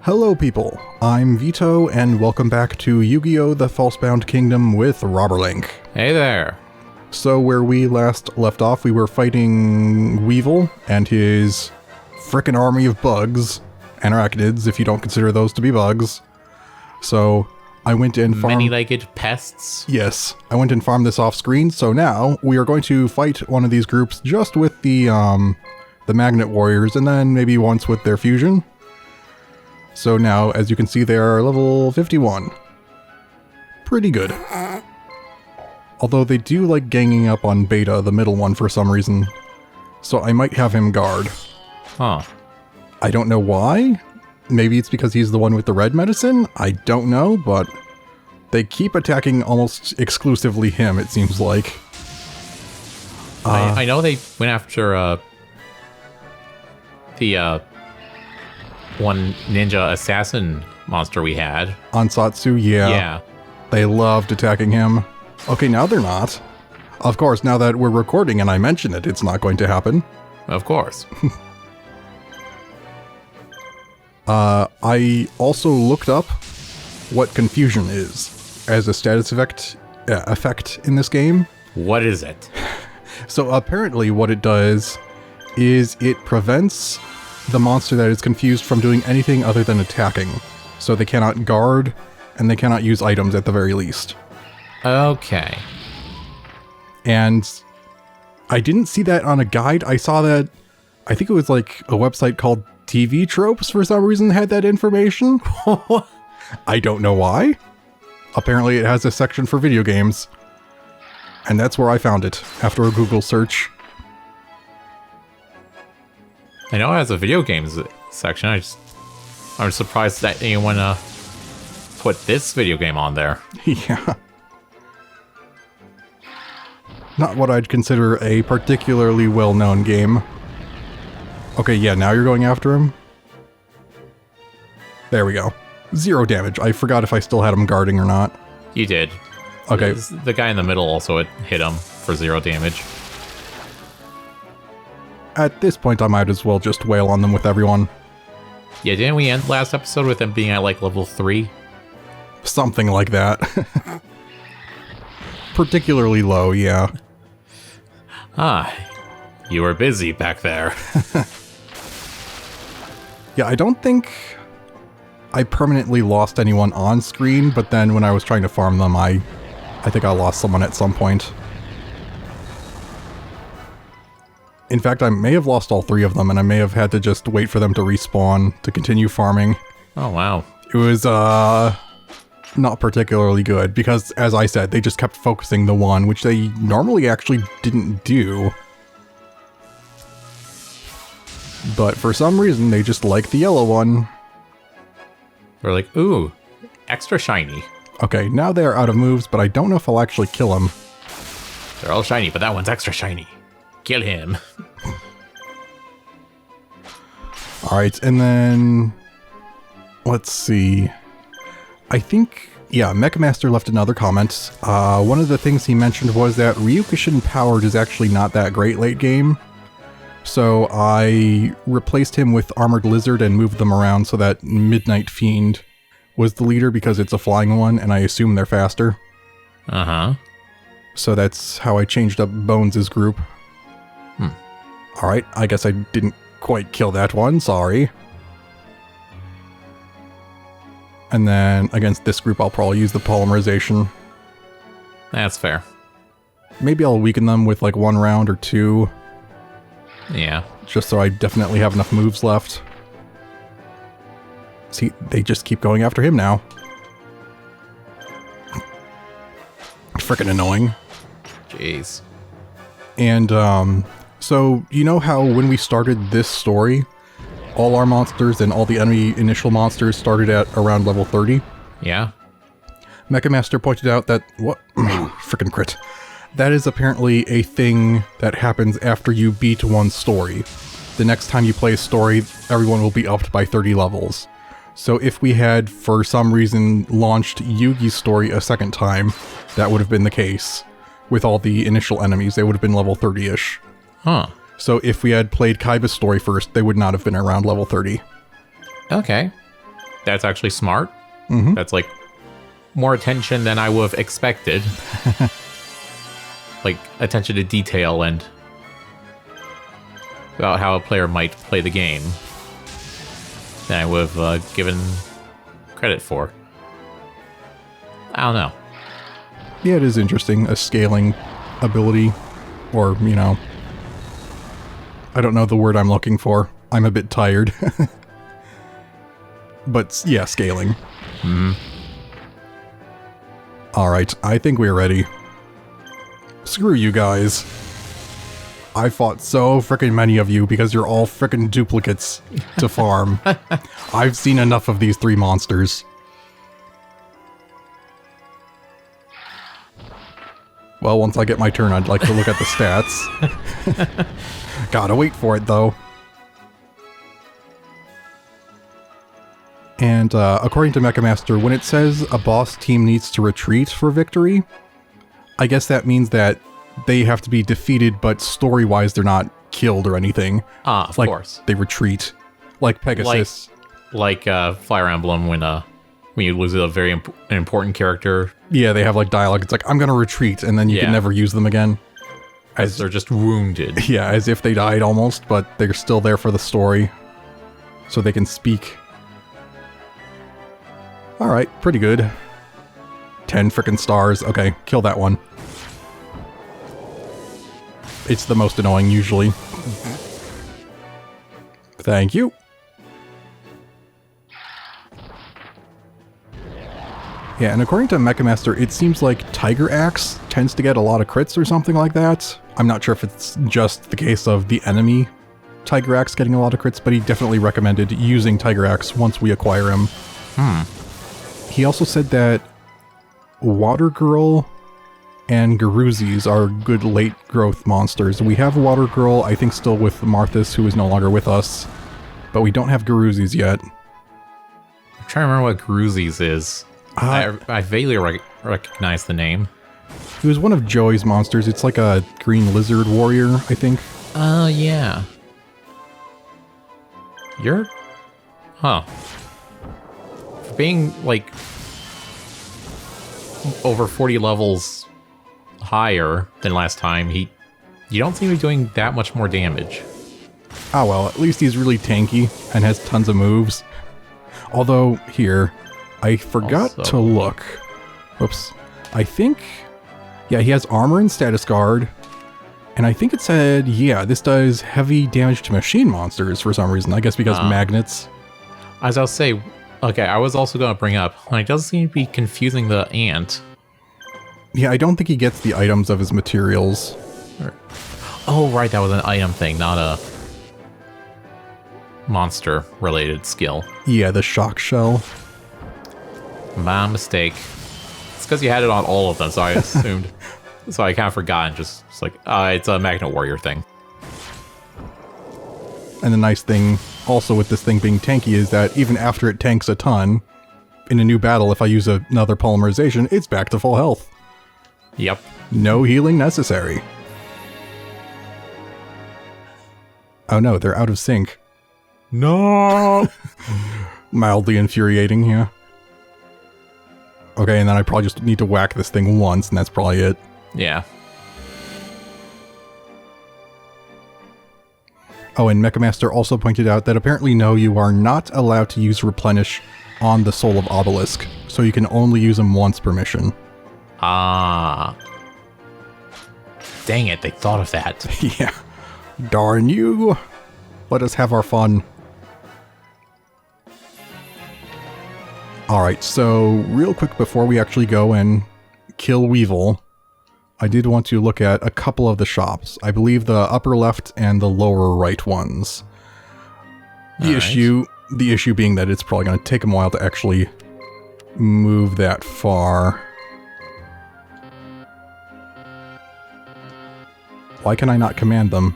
Hello people, I'm Vito, and welcome back to Yu-Gi-Oh! The Falsebound Kingdom with Wrangling. Hey there. So where we last left off, we were fighting Weevil and his frickin' army of bugs, and arachnids, if you don't consider those to be bugs. So I went and farmed... Many-legged pests? Yes, I went and farmed this off screen, so now we are going to fight one of these groups just with the Magna Warriors, and then maybe once with their fusion. So now, as you can see, they are level 51. Pretty good. Although they do like ganging up on Beta, the middle one, for some reason. So I might have him guard. Huh. I don't know why. Maybe it's because he's the one with the red medicine? I don't know, but they keep attacking almost exclusively him, it seems like. I know they went after the one ninja assassin monster we had. Ansatsu, yeah. Yeah. They loved attacking him. Okay, now they're not. Of course, now that we're recording and I mention it, it's not going to happen. Of course. I also looked up what confusion is as a status effect in this game. What is it? So apparently what it does is it prevents the monster that is confused from doing anything other than attacking. So they cannot guard, and they cannot use items at the very least. Okay. And I didn't see that on a guide. I saw that, I think it was like a website called TV Tropes for some reason had that information. I don't know why. Apparently it has a section for video games. And that's where I found it, after a Google search. I know it has a video games section. I'm surprised that anyone put this video game on there. Yeah. Not what I'd consider a particularly well-known game. Okay, yeah, now you're going after him. There we go. 0 damage. I forgot if I still had him guarding or not. You did. Okay. The guy in the middle also hit him for 0 damage. At this point, I might as well just wail on them with everyone. Yeah, didn't we end last episode with him being at like level 3? Something like that. Particularly low, yeah. Ah, you were busy back there. Yeah, I don't think I permanently lost anyone on screen, but then when I was trying to farm them, I think I lost someone at some point. In fact, I may have lost all 3 of them, and I may have had to just wait for them to respawn to continue farming. Oh, wow. It was, not particularly good, because, as I said, they just kept focusing the one, which they normally actually didn't do. But for some reason, they just liked the yellow one. We're like, ooh, extra shiny. Okay, now they're out of moves, but I don't know if I'll actually kill him. They're all shiny, but that one's extra shiny. Kill him. Alright, and then... let's see... I think... yeah, Mechamaster left another comment. One of the things he mentioned was that Ryukushin Powered is actually not that great late game. So I replaced him with Armored Lizard and moved them around so that Midnight Fiend was the leader because it's a flying one, and I assume they're faster. Uh-huh. So that's how I changed up Bones' group. Alright, I guess I didn't quite kill that one, sorry. And then against this group, I'll probably use the polymerization. That's fair. Maybe I'll weaken them with like 1 round or 2. Yeah. Just so I definitely have enough moves left. See, they just keep going after him now. Frickin' annoying. Jeez. And, so, you know how when we started this story, all our monsters and all the enemy initial monsters started at around level 30? Yeah. Mechamaster pointed out that... what? Frickin' crit. That is apparently a thing that happens after you beat one story. The next time you play a story, everyone will be upped by 30 levels. So if we had, for some reason, launched Yugi's story a second time, that would have been the case. With all the initial enemies, they would have been level 30-ish. Huh. So if we had played Kaiba's story first, they would not have been around level 30. Okay. that's actually smart. Mm-hmm. That's like more attention than I would have expected. Like attention to detail and about how a player might play the game than I would have given credit for. I don't know. Yeah, it is interesting. A scaling ability, or, you know, I don't know the word I'm looking for. I'm a bit tired. But, yeah, scaling. Mm-hmm. Alright, I think we're ready. Screw you guys. I fought so frickin' many of you because you're all frickin' duplicates to farm. I've seen enough of these 3 monsters. Well, once I get my turn, I'd like to look at the stats. Gotta wait for it, though. And according to Mechamaster, when it says a boss team needs to retreat for victory, I guess that means that they have to be defeated, but story-wise they're not killed or anything. Of course. They retreat. Like Pegasus. Like Fire Emblem when you lose a very important character. Yeah, they have like dialogue. It's like, I'm gonna retreat, and then you can never use them again. As they're just wounded. Yeah, as if they died almost, but they're still there for the story. So they can speak. Alright, pretty good. 10 frickin' stars. Okay, kill that one. It's the most annoying, usually. Thank you. Yeah, and according to Mechamaster, it seems like Tiger Axe tends to get a lot of crits or something like that. I'm not sure if it's just the case of the enemy Tiger Axe getting a lot of crits, but he definitely recommended using Tiger Axe once we acquire him. He also said that Water Girl and Garuzis are good late growth monsters. We have Water Girl, I think still with Marthas, who is no longer with us, but we don't have Garuzis yet. I'm trying to remember what Garuzis is. I vaguely recognize the name. He was one of Joey's monsters. It's like a green lizard warrior, I think. Oh, yeah. You're... Huh. For being, like, over 40 levels higher than last time, you don't seem to be doing that much more damage. Oh well, at least he's really tanky and has tons of moves. Although, here, I forgot to look. Whoops. I think... Yeah, he has armor and status guard. And I think it said, yeah, this does heavy damage to machine monsters for some reason. I guess because magnets. As I'll say, okay, I was also going to bring up, it does seem to be confusing the ant. Yeah, I don't think he gets the items of his materials. Oh, right, that was an item thing, not a monster-related skill. Yeah, the shock shell. My mistake. It's because you had it on all of them, so I assumed. So I kind of forgot and just like, it's a Magna Warrior thing. And the nice thing also with this thing being tanky is that even after it tanks a ton, in a new battle, if I use another polymerization, it's back to full health. Yep. No healing necessary. Oh no, they're out of sync. No! Mildly infuriating, yeah. Okay, and then I probably just need to whack this thing once, and that's probably it. Yeah. Oh, and Mechamaster also pointed out that apparently no, you are not allowed to use Replenish on the Soul of Obelisk, so you can only use them once per mission. Ah. Dang it, they thought of that. Yeah. Darn you. Let us have our fun. Alright, so real quick before we actually go and kill Weevil, I did want to look at a couple of the shops. I believe the upper left and the lower right ones. The issue being that it's probably going to take them a while to actually move that far. Why can I not command them?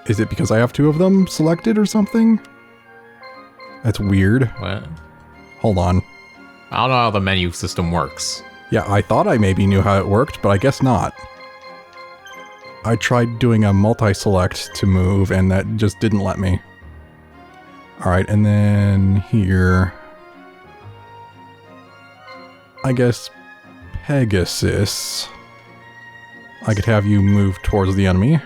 Is it because I have 2 of them selected or something? That's weird. What? Hold on. I don't know how the menu system works. Yeah, I thought I maybe knew how it worked, but I guess not. I tried doing a multi-select to move, and that just didn't let me. All right, and then here, I guess Pegasus, I could have you move towards the enemy.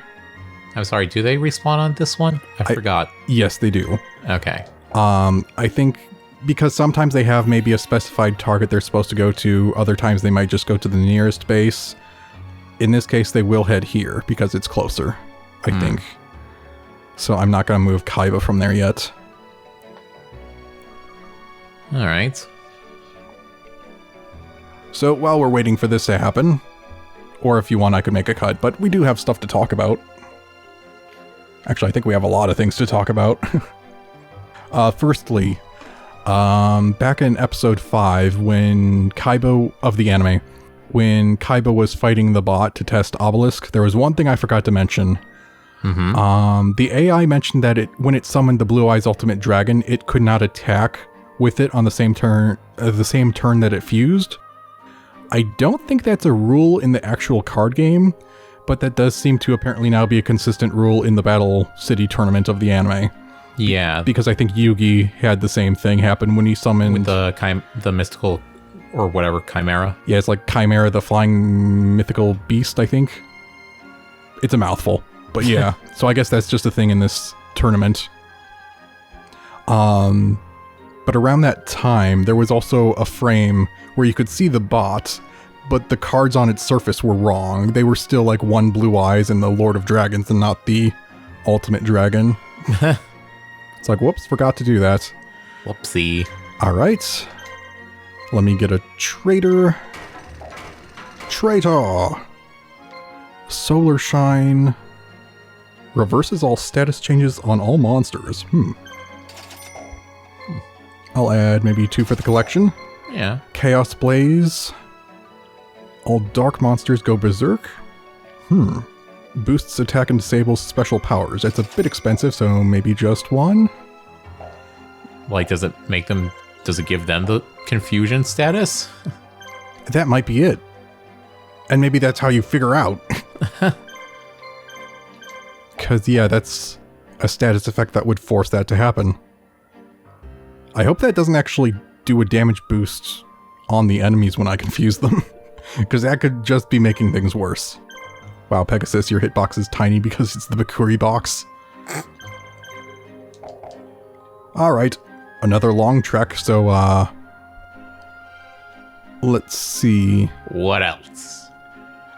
I'm sorry, do they respawn on this one? I forgot. Yes, they do. Okay. I think because sometimes they have maybe a specified target they're supposed to go to, other times they might just go to the nearest base. In this case, they will head here because it's closer, I think. So I'm not going to move Kaiba from there yet. All right. So while we're waiting for this to happen, or if you want, I could make a cut, but we do have stuff to talk about. Actually, I think we have a lot of things to talk about. Firstly, back in episode 5, when Kaiba of the anime, when Kaiba was fighting the bot to test Obelisk, there was one thing I forgot to mention. The AI mentioned that when it summoned the Blue Eyes Ultimate Dragon, it could not attack with it on the same turn that it fused. I don't think that's a rule in the actual card game, but that does seem to apparently now be a consistent rule in the Battle City tournament of the anime. Yeah. Because I think Yugi had the same thing happen when he summoned... With the mystical, or whatever, Chimera. Yeah, it's like Chimera, the flying mythical beast, I think. It's a mouthful. But yeah, so I guess that's just a thing in this tournament. But around that time, there was also a frame where you could see the bot, but the cards on its surface were wrong. They were still like one Blue Eyes and the Lord of Dragons and not the Ultimate Dragon. It's like, whoops, forgot to do that. Whoopsie. All right. Let me get a traitor. Traitor. Solar Shine. Reverses all status changes on all monsters. I'll add maybe 2 for the collection. Yeah. Chaos Blaze. All dark monsters go berserk. Boosts attack and disables special powers. It's a bit expensive, so maybe just 1. Like, does it give them the confusion status? That might be it. And maybe that's how you figure out. Because, yeah, that's a status effect that would force that to happen. I hope that doesn't actually do a damage boost on the enemies when I confuse them. Because that could just be making things worse. Wow, Pegasus, your hitbox is tiny because it's the Bakuri box. Alright, another long trek, so, let's see. What else?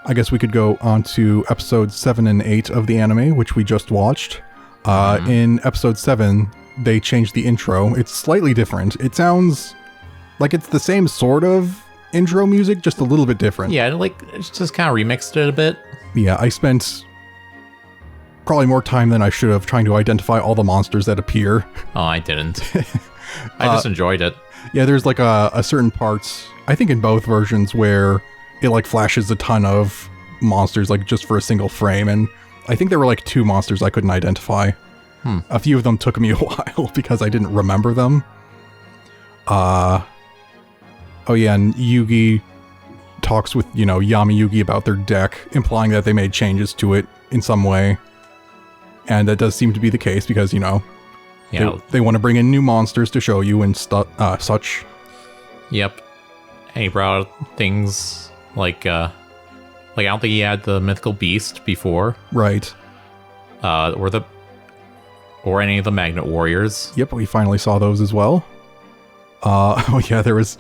I guess we could go on to episodes 7 and 8 of the anime, which we just watched. In episode 7, they changed the intro. It's slightly different. It sounds like it's the same sort of intro music, just a little bit different. Yeah, like, it's just kind of remixed it a bit. Yeah, I spent probably more time than I should have trying to identify all the monsters that appear. Oh, I didn't. I just enjoyed it. Yeah, there's like a certain parts, I think in both versions, where it like flashes a ton of monsters like just for a single frame, and I think there were like 2 monsters I couldn't identify. A few of them took me a while because I didn't remember them. Oh yeah, and Yugi talks with, Yami Yugi about their deck, implying that they made changes to it in some way. And that does seem to be the case because, they want to bring in new monsters to show you and such. Yep. And he brought out things like I don't think he had the mythical beast before. Right. Or any of the Magna Warriors. Yep, we finally saw those as well. Oh yeah, there was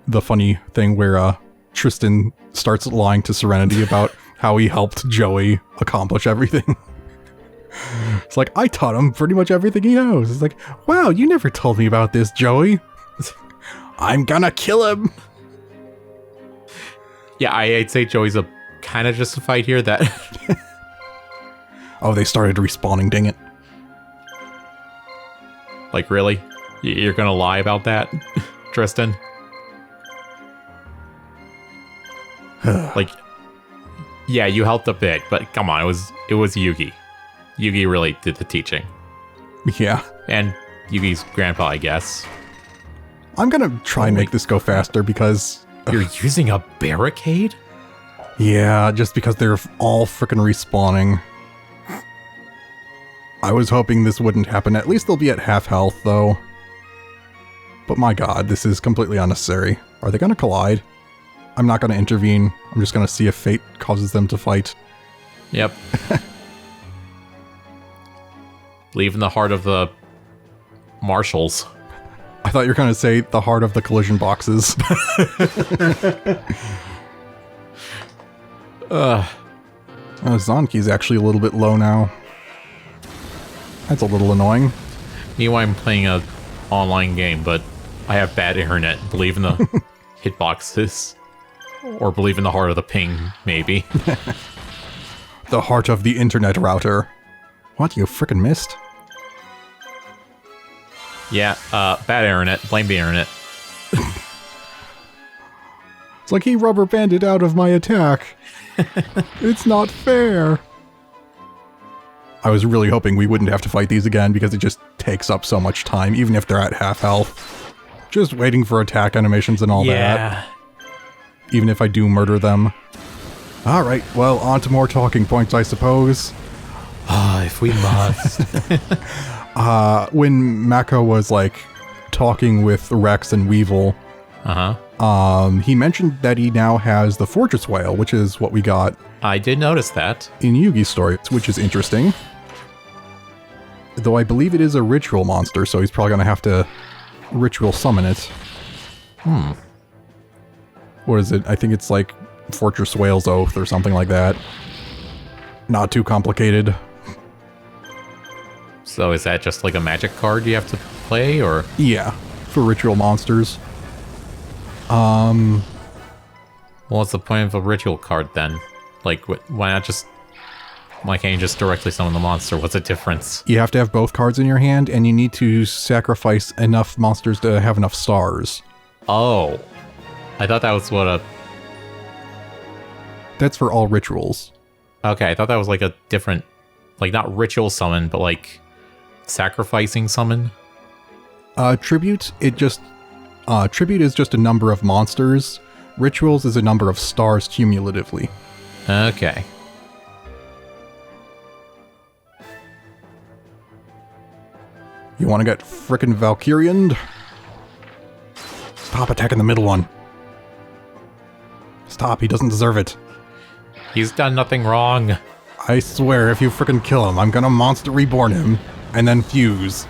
the funny thing where Tristan starts lying to Serenity about how he helped Joey accomplish everything. It's like, I taught him pretty much everything he knows. It's like, wow, you never told me about this, Joey. I'm gonna kill him. Yeah, I'd say Joey's a kind of justified here that... Oh, they started respawning, dang it. Like, really? You're gonna lie about that, Tristan? Like, yeah, you helped a bit, but come on, it was Yugi. Yugi really did the teaching. Yeah. And Yugi's grandpa, I guess. I'm gonna try and make this go faster because... You're using a barricade? Yeah, just because they're all freaking respawning. I was hoping this wouldn't happen. At least they'll be at half health, though. But my god, this is completely unnecessary. Are they going to collide? I'm not going to intervene. I'm just going to see if fate causes them to fight. Yep. Leave in the heart of the Marshals. I thought you were going to say the heart of the collision boxes. Zonki's actually a little bit low now. That's a little annoying. Meanwhile, I'm playing a online game, but I have bad internet. Believe in the hitboxes. Or believe in the heart of the ping, maybe. The heart of the internet router. What, you frickin' missed? Yeah, bad internet. Blame the internet. It's like he rubber banded out of my attack. It's not fair. I was really hoping we wouldn't have to fight these again because it just takes up so much time, even if they're at half health. Just waiting for attack animations and all that. Even if I do murder them. Alright, well, on to more talking points, I suppose. If we must. When Mako was, like, talking with Rex and Weevil, he mentioned that he now has the Fortress Whale, which is what we got. I did notice that. In Yugi's story, which is interesting. Though I believe it is a ritual monster, so he's probably going to have to ritual summon it. What is it? I think it's like Fortress Whale's Oath or something like that. Not too complicated. So is that just like a magic card you have to play, or? Yeah, for ritual monsters. Well, what's the point of a ritual card then? Like, why not just... Why can't you just directly summon the monster? What's the difference? You have to have both cards in your hand, and you need to sacrifice enough monsters to have enough stars. Oh. I thought that was what a... That's for all rituals. Okay, I thought that was like a different... Like, not ritual summon, but like... Sacrificing summon? Tribute, Tribute is just a number of monsters. Rituals is a number of stars cumulatively. Okay. You want to get frickin' Valkyrioned? Stop attacking the middle one. Stop, he doesn't deserve it. He's done nothing wrong. I swear, if you frickin' kill him, I'm gonna monster reborn him, and then fuse.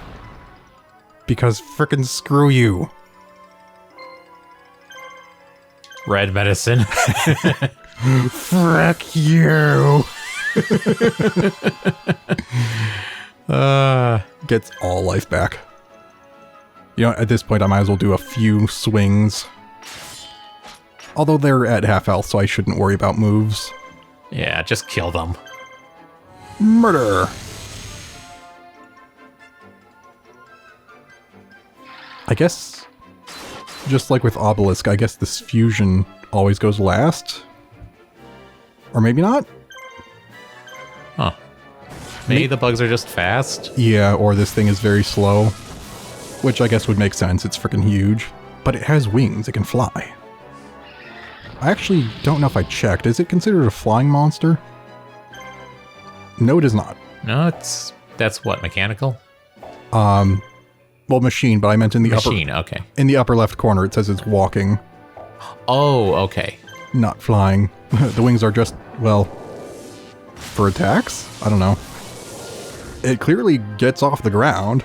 Because frickin' screw you. Red medicine. Frick you! Gets all life back. You know, at this point I might as well do a few swings. Although they're at half health, so I shouldn't worry about moves. Yeah, just kill them. Murder! I guess, just like with Obelisk, I guess this fusion always goes last? Or maybe not? Huh. Maybe the bugs are just fast? Yeah, or this thing is very slow. Which I guess would make sense, it's freaking huge. But it has wings, it can fly. I actually don't know if I checked. Is it considered a flying monster? No, it is not. No, that's what, mechanical? Well, machine, but I meant in the Machine, okay. In the upper left corner, it says it's walking. Oh, okay. Not flying. The wings are just, well, for attacks? I don't know. It clearly gets off the ground.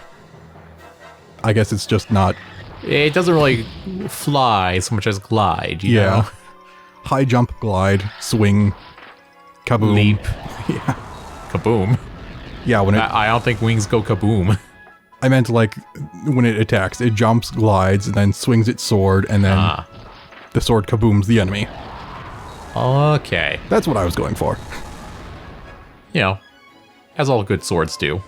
I guess it's just not... It doesn't really fly so much as glide, you know? High jump, glide, swing, kaboom. Leap. Yeah. Kaboom. Yeah, when it... I don't think wings go kaboom. I meant, like, when it attacks, it jumps, glides, and then swings its sword, and then the sword kabooms the enemy. Okay. That's what I was going for. You know, as all good swords do.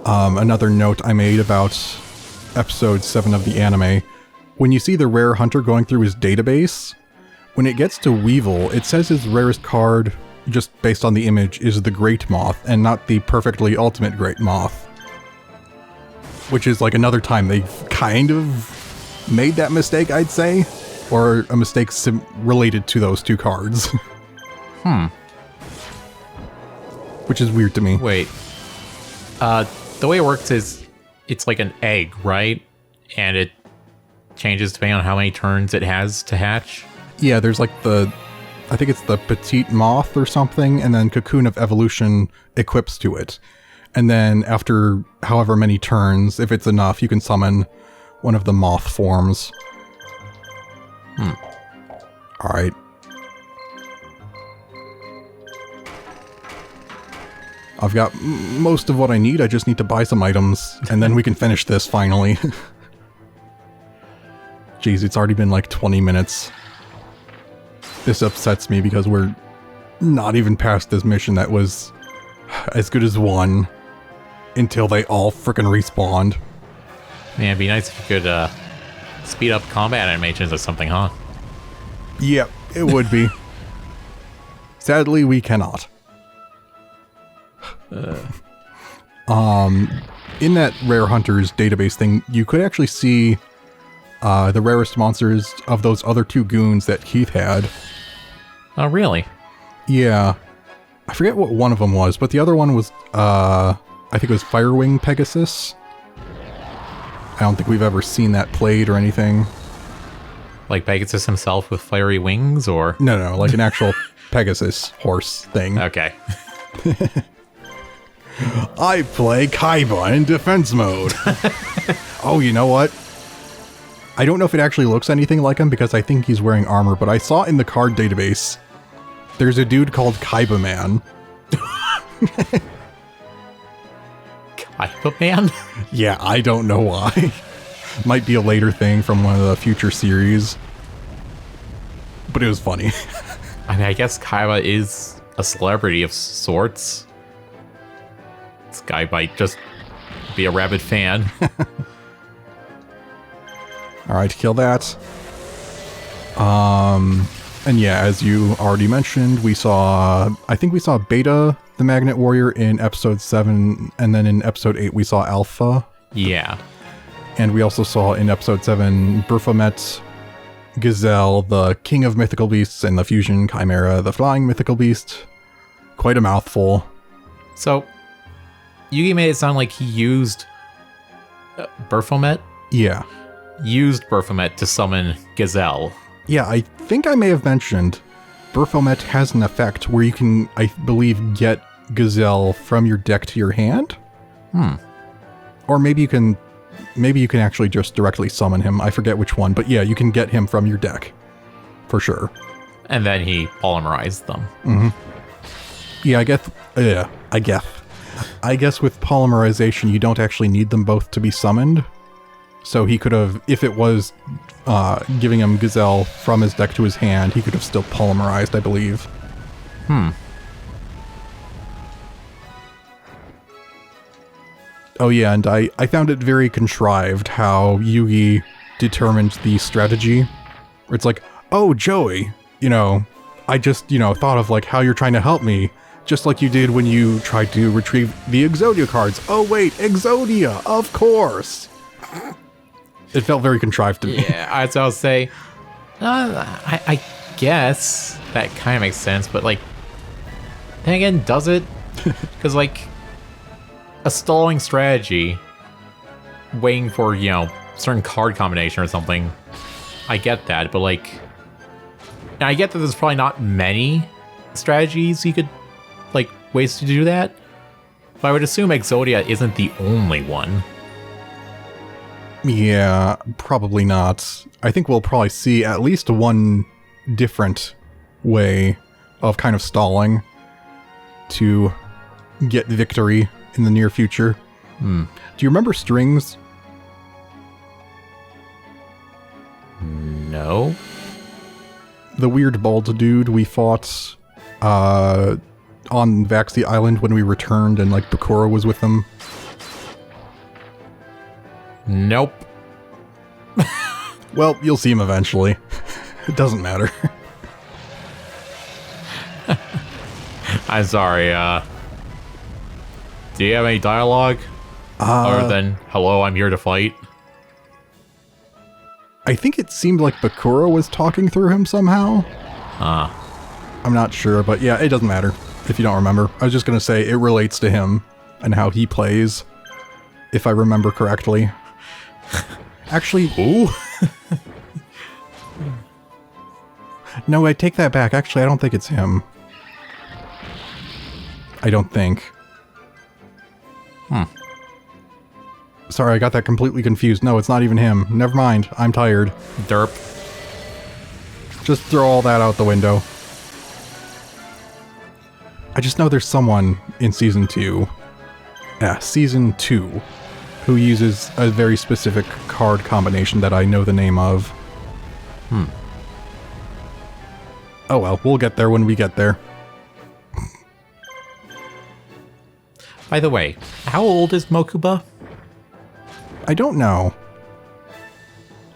Another note I made about episode 7 of the anime. When you see the rare hunter going through his database, when it gets to Weevil, it says his rarest card, just based on the image, is the Great Moth, and not the perfectly ultimate Great Moth. Which is like another time they've kind of made that mistake, I'd say. Or a mistake related to those two cards. which is weird to me. Wait. The way it works is it's like an egg, right? And it changes depending on how many turns it has to hatch. Yeah, there's like I think it's the petite moth or something, and then Cocoon of Evolution equips to it. And then after however many turns, if it's enough, you can summon one of the moth forms. Alright. I've got most of what I need. I just need to buy some items, and then we can finish this finally. Jeez, it's already been like 20 minutes. This upsets me because we're not even past this mission that was as good as one until they all frickin' respawned. Man, it'd be nice if you could speed up combat animations or something, huh? Yep, it would be. Sadly, we cannot. In that Rare Hunters database thing, you could actually see the rarest monsters of those other two goons that Keith had. Oh, really? Yeah. I forget what one of them was, but the other one was, I think it was Firewing Pegasus. I don't think we've ever seen that played or anything. Like Pegasus himself with fiery wings, or? No, like an actual Pegasus horse thing. Okay. I play Kaiba in defense mode. Oh, you know what? I don't know if it actually looks anything like him because I think he's wearing armor, but I saw in the card database, there's a dude called Kaiba Man. Kaiba Man? Yeah, I don't know why. Might be a later thing from one of the future series. But it was funny. I mean, I guess Kaiba is a celebrity of sorts. This guy might just be a rabid fan. Alright, kill that. And yeah, as you already mentioned, I think we saw Beta, the Magna Warrior, in episode 7, and then in episode 8 we saw Alpha. Yeah. And we also saw in episode 7 Baphomet, Gazelle, the King of Mythical Beasts, and the Fusion Chimera, the Flying Mythical Beast. Quite a mouthful. So, Yugi made it sound like he used Baphomet? Yeah. Used Baphomet to summon Gazelle. Yeah, I think I may have mentioned Baphomet has an effect where you can, I believe, get Gazelle from your deck to your hand. Or maybe you can actually just directly summon him. I forget which one, but yeah, you can get him from your deck. For sure. And then he polymerized them. Yeah, I guess with polymerization, you don't actually need them both to be summoned. So he could have, if it was giving him Gazelle from his deck to his hand, he could have still polymerized, I believe. Oh yeah, and I found it very contrived how Yugi determined the strategy. Where it's like, oh, Joey, I just, thought of like how you're trying to help me. Just like you did when you tried to retrieve the Exodia cards. Oh wait, Exodia, of course. It felt very contrived to me. Yeah, I'll say, I guess that kind of makes sense, but like, then again, does it? Because like, a stalling strategy, waiting for, certain card combination or something, I get that, but like, and I get that there's probably not many strategies you could, like, ways to do that, but I would assume Exodia isn't the only one. Yeah, probably not. I think we'll probably see at least one different way of kind of stalling to get victory in the near future. Do you remember Strings? No. The weird bald dude we fought on Vaxi Island when we returned and like Bakura was with them? Nope. Well, you'll see him eventually. It doesn't matter. I'm sorry, do you have any dialogue? Other than, hello, I'm here to fight? I think it seemed like Bakura was talking through him somehow. I'm not sure, but yeah, it doesn't matter. if you don't remember. I was just going to say it relates to him and how he plays, if I remember correctly. Actually, Ooh. no, I take that back. Actually, I don't think it's him. I don't think. Sorry, I got that completely confused. No, it's not even him. Never mind. I'm tired. Derp. Just throw all that out the window. I just know there's someone in Season 2. Yeah, Season 2. Who uses a very specific card combination that I know the name of. Oh well, we'll get there when we get there. By the way, how old is Mokuba? I don't know.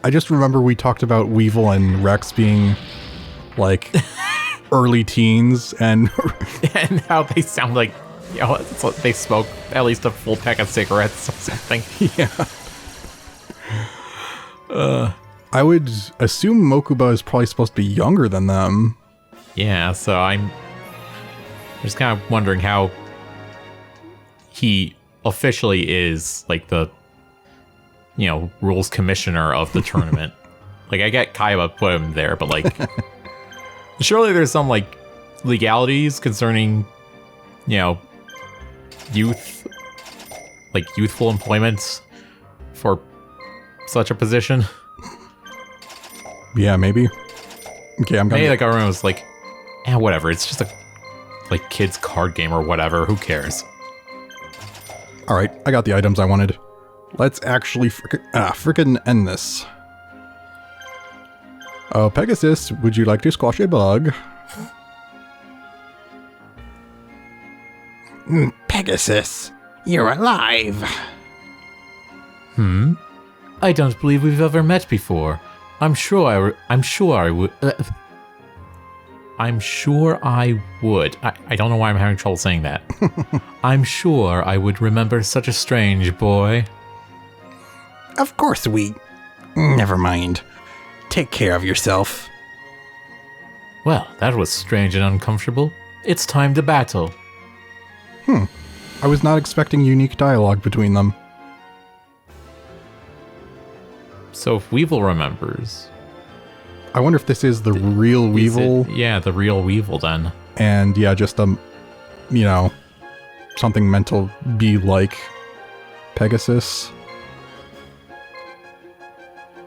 I just remember we talked about Weevil and Rex being, like, early teens, and... And how they sound like, you know, it's like they smoke at least a full pack of cigarettes or something. Yeah. I would assume Mokuba is probably supposed to be younger than them. Yeah, so I'm just kind of wondering how he officially is, like, the, you know, rules commissioner of the tournament. Like, I get Kaiba put him there, but, like, surely there's some, like, legalities concerning, you know, youth, like, youthful employments for such a position. Yeah, maybe. Okay, I'm gonna... Maybe the government was like, eh, whatever, it's just a, like, kid's card game or whatever, who cares? Alright, I got the items I wanted. Let's actually frickin' end this. Oh, Pegasus, would you like to squash a bug? Pegasus, you're alive. I don't believe we've ever met before. I'm sure I would. I'm sure I would. I don't know why I'm having trouble saying that. I'm sure I would remember such a strange boy. Of course we... Never mind. Take care of yourself. Well, that was strange and uncomfortable. It's time to battle. I was not expecting unique dialogue between them. So if Weevil remembers... I wonder if this is the real Weevil. Yeah, the real Weevil then. And yeah, just you know, something meant to be like Pegasus.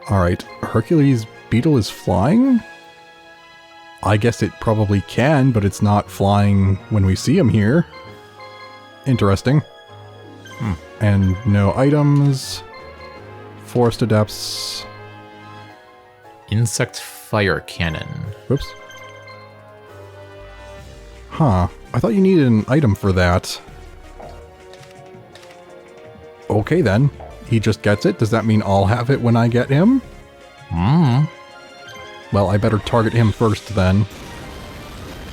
Alright, Hercules' beetle is flying? I guess it probably can, but it's not flying when we see him here. Interesting. And no items. Forest Adepts. Insect fire cannon. Whoops. Huh. I thought you needed an item for that. Okay then. He just gets it? Does that mean I'll have it when I get him? Well, I better target him first then.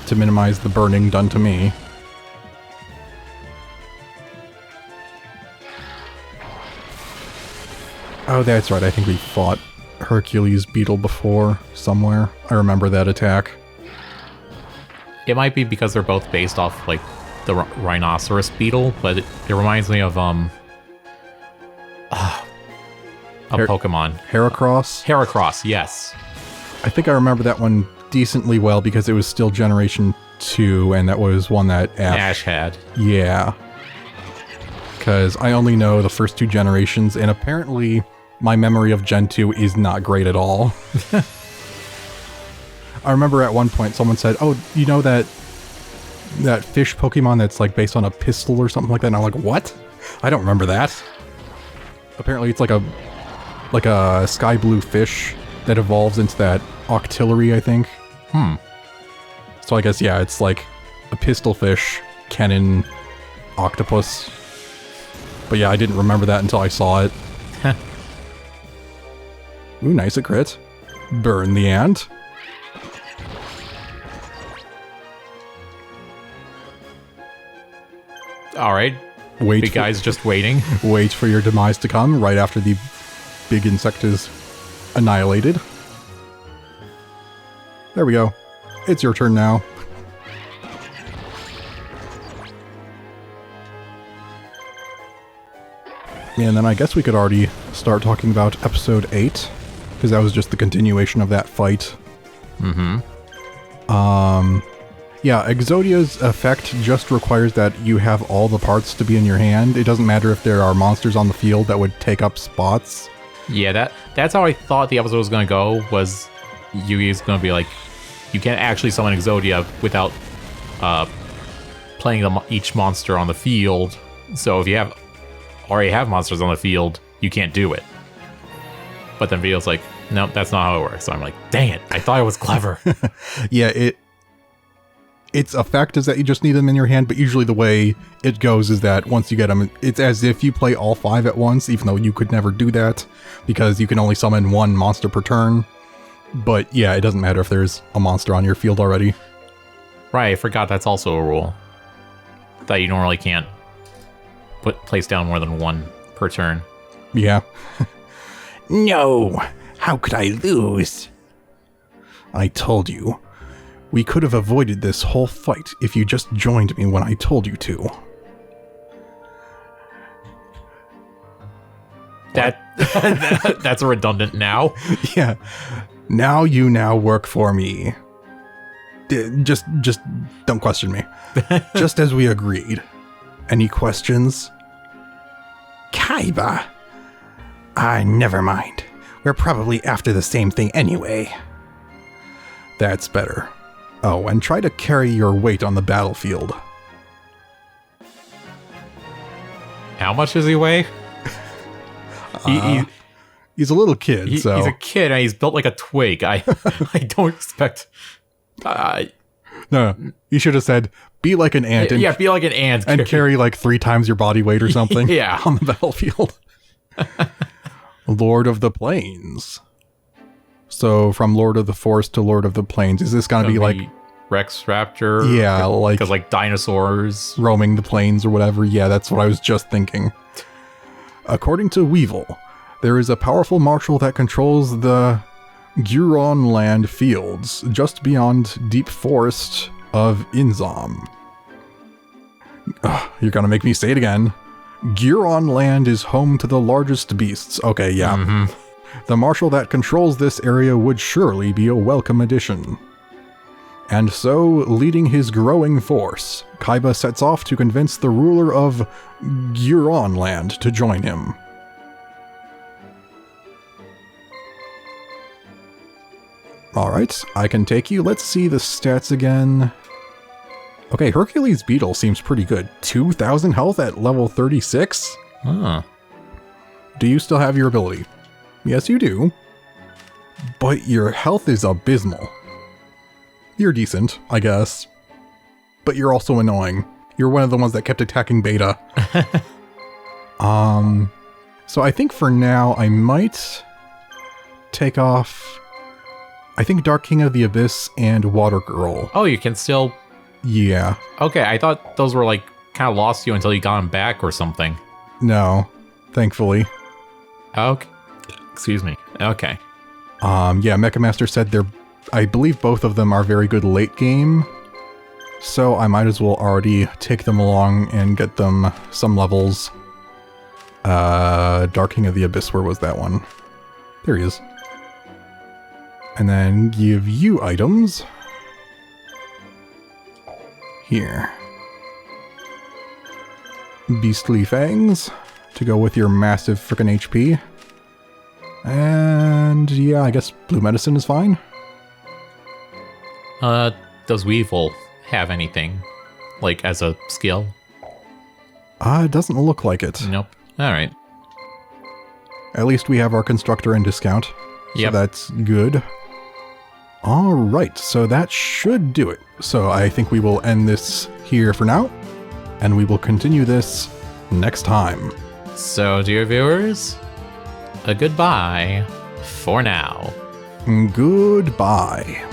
To minimize the burning done to me. Oh, that's right. I think we fought Hercules' beetle before somewhere. I remember that attack. It might be because they're both based off, like, the rhinoceros beetle, but it reminds me of, a Pokemon. Heracross? Heracross, yes. I think I remember that one decently well because it was still Generation 2, and that was one that Ash had. Yeah. Because I only know the first two generations, and apparently my memory of Gen 2 is not great at all. I remember at one point someone said, oh, you know that fish Pokemon that's like based on a pistol or something like that? And I'm like, what? I don't remember that. Apparently it's like a sky blue fish that evolves into that Octillery, I think. So I guess, yeah, it's like a pistol fish, cannon, octopus. But yeah, I didn't remember that until I saw it. Ooh, nice a crit. Burn the ant. Alright. Big guy's just waiting. Wait for your demise to come right after the big insect is annihilated. There we go. It's your turn now. And then I guess we could already start talking about episode 8, because that was just the continuation of that fight. Mm-hmm. Yeah, Exodia's effect just requires that you have all the parts to be in your hand. It doesn't matter if there are monsters on the field that would take up spots. Yeah, that's how I thought the episode was going to go, was Yugi's going to be like, you can't actually summon Exodia without playing each monster on the field. So if you already have monsters on the field, you can't do it. But then Vito's like, nope, that's not how it works. So I'm like, dang it, I thought it was clever. Yeah, its effect is that you just need them in your hand, but usually the way it goes is that once you get them, it's as if you play all 5 at once, even though you could never do that, because you can only summon 1 monster per turn. But yeah, it doesn't matter if there's a monster on your field already. Right, I forgot that's also a rule. That you normally can't place down more than 1 per turn. Yeah. No! How could I lose? I told you. We could have avoided this whole fight if you just joined me when I told you to. That's a redundant now. Yeah. Now you work for me. Just don't question me. Just as we agreed. Any questions? Kaiba. Never mind. We're probably after the same thing anyway. That's better. Oh, and try to carry your weight on the battlefield. How much does he weigh? He's a little kid, so... He's a kid, and he's built like a twig. I don't expect... No, you should have said, be like an ant. Yeah, be like an ant. And carry like 3 times your body weight or something yeah. on the battlefield. Lord of the Plains. So from Lord of the Forest to Lord of the Plains, is this going to be like... Rex Raptor? Yeah, like... Because like dinosaurs. Roaming the plains or whatever. Yeah, that's what I was just thinking. According to Weevil, there is a powerful marshal that controls the Guron land fields just beyond deep forest of Inzam. You're gonna make me say it again. Guron land is home to the largest beasts. Okay, yeah. Mm-hmm. The marshal that controls this area would surely be a welcome addition. And so, leading his growing force, Kaiba sets off to convince the ruler of Guron land to join him. Alright, I can take you. Let's see the stats again. Okay, Hercules Beetle seems pretty good. 2,000 health at level 36? Huh. Do you still have your ability? Yes, you do. But your health is abysmal. You're decent, I guess. But you're also annoying. You're one of the ones that kept attacking Beta. So I think for now I might take off... I think Dark King of the Abyss and Water Girl. Oh, you can still... Yeah. Okay, I thought those were like kind of lost you until you got them back or something. No, thankfully. Okay. Excuse me. Okay. Yeah, Mecha Master said I believe both of them are very good late game. So I might as well already take them along and get them some levels. Dark King of the Abyss, where was that one? There he is. And then give you items. Here. Beastly Fangs to go with your massive frickin' HP. And yeah, I guess Blue Medicine is fine. Does Weevil have anything, like, as a skill? It doesn't look like it. Nope. Alright. At least we have our Constructor in discount. Yep. So that's good. Alright, so that should do it. So I think we will end this here for now, and we will continue this next time. So, dear viewers, a goodbye for now. Goodbye.